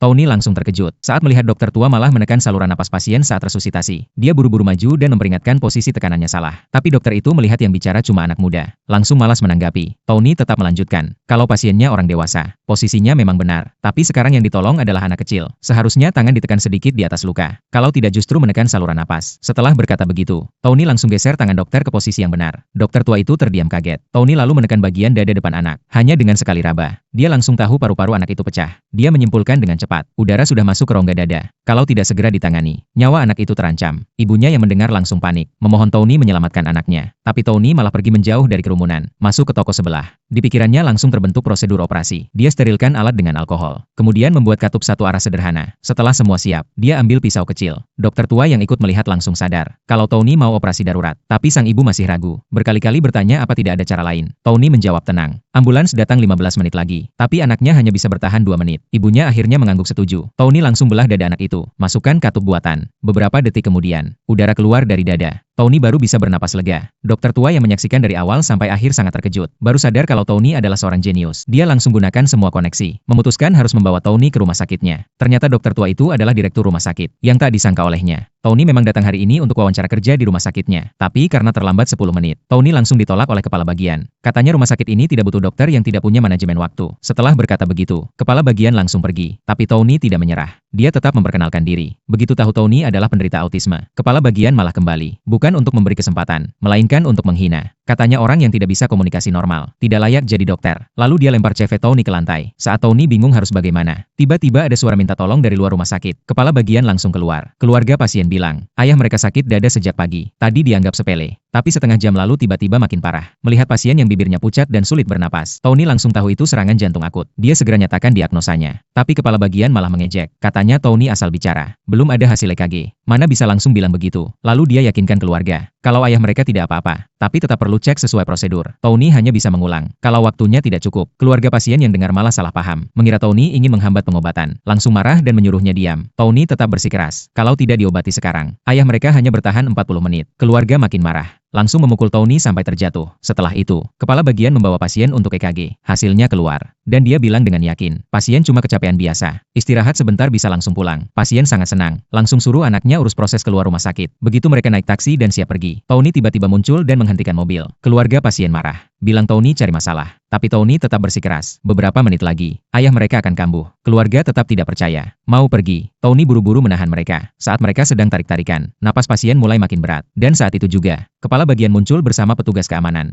Tony langsung terkejut saat melihat dokter tua malah menekan saluran napas pasien saat resusitasi. Dia buru-buru maju dan memperingatkan posisi tekanannya salah. Tapi dokter itu melihat yang bicara cuma anak muda. Langsung malas menanggapi. Tony tetap melanjutkan. Kalau pasiennya orang dewasa, posisinya memang benar. Tapi sekarang yang ditolong adalah anak kecil. Seharusnya tangan ditekan sedikit di atas luka. Kalau tidak justru menekan saluran napas. Setelah berkata begitu, Tony langsung geser tangan dokter ke posisi yang benar. Dokter tua itu terdiam kaget. Tony lalu menekan bagian dada depan anak. Hanya dengan sekali raba, dia langsung tahu paru-paru anak itu pecah. Dia menyimpulkan dengan cepat. Udara sudah masuk ke rongga dada. Kalau tidak segera ditangani, nyawa anak itu terancam. Ibunya yang mendengar langsung panik, memohon Tony menyelamatkan anaknya. Tapi Tony malah pergi menjauh dari kerumunan, masuk ke toko sebelah. Di pikirannya langsung terbentuk prosedur operasi. Dia sterilkan alat dengan alkohol. Kemudian membuat katup satu arah sederhana. Setelah semua siap, dia ambil pisau kecil. Dokter tua yang ikut melihat langsung sadar kalau Tony mau operasi darurat. Tapi sang ibu masih ragu. Berkali-kali bertanya apa tidak ada cara lain. Tony menjawab tenang. Ambulans datang 15 menit lagi. Tapi anaknya hanya bisa bertahan 2 menit. Ibunya akhirnya mengangguk setuju. Tony langsung belah dada anak itu. Masukkan katup buatan. Beberapa detik kemudian, udara keluar dari dada. Tony baru bisa bernapas lega. Dokter tua yang menyaksikan dari awal sampai akhir sangat terkejut. Baru sadar kalau Tony adalah seorang jenius. Dia langsung gunakan semua koneksi. Memutuskan harus membawa Tony ke rumah sakitnya. Ternyata dokter tua itu adalah direktur rumah sakit. Yang tak disangka olehnya, Tony memang datang hari ini untuk wawancara kerja di rumah sakitnya. Tapi karena terlambat 10 menit, Tony langsung ditolak oleh kepala bagian. Katanya rumah sakit ini tidak butuh dokter yang tidak punya manajemen waktu. Setelah berkata begitu, kepala bagian langsung pergi. Tapi Tony tidak menyerah. Dia tetap memperkenalkan diri. Begitu tahu Tony adalah penderita autisme, kepala bagian malah kembali. Bukan untuk memberi kesempatan, melainkan untuk menghina. Katanya orang yang tidak bisa komunikasi normal, tidak layak jadi dokter. Lalu dia lempar CV Tony ke lantai. Saat Tony bingung harus bagaimana, tiba-tiba ada suara minta tolong dari luar rumah sakit. Kepala bagian langsung keluar. Keluarga pasien bilang, ayah mereka sakit dada sejak pagi. Tadi dianggap sepele. Tapi setengah jam lalu tiba-tiba makin parah. Melihat pasien yang bibirnya pucat dan sulit bernapas, Tony langsung tahu itu serangan jantung akut. Dia segera nyatakan diagnosanya. Tapi kepala bagian malah mengejek. Katanya Tony asal bicara. Belum ada hasil EKG. Mana bisa langsung bilang begitu. Lalu dia yakinkan keluarga kalau ayah mereka tidak apa-apa. Tapi tetap perlu cek sesuai prosedur. Tony hanya bisa mengulang. Kalau waktunya tidak cukup, keluarga pasien yang dengar malah salah paham. Mengira Tony ingin menghambat pengobatan. Langsung marah dan menyuruhnya diam. Tony tetap bersikeras. Kalau tidak diobati sekarang, ayah mereka hanya bertahan 40 menit. Keluarga makin marah. Langsung memukul Tony sampai terjatuh. Setelah itu, kepala bagian membawa pasien untuk EKG. Hasilnya keluar. Dan dia bilang dengan yakin, pasien cuma kecapean biasa. Istirahat sebentar bisa langsung pulang. Pasien sangat senang. Langsung suruh anaknya urus proses keluar rumah sakit. Begitu mereka naik taksi dan siap pergi, Tony tiba-tiba muncul dan menghentikan mobil. Keluarga pasien marah. Bilang Tony cari masalah. Tapi Tony tetap bersikeras. Beberapa menit lagi, ayah mereka akan kambuh. Keluarga tetap tidak percaya. Mau pergi. Tony buru-buru menahan mereka. Saat mereka sedang tarik-tarikan, napas pasien mulai makin berat. Dan saat itu juga, kepala bagian muncul bersama petugas keamanan.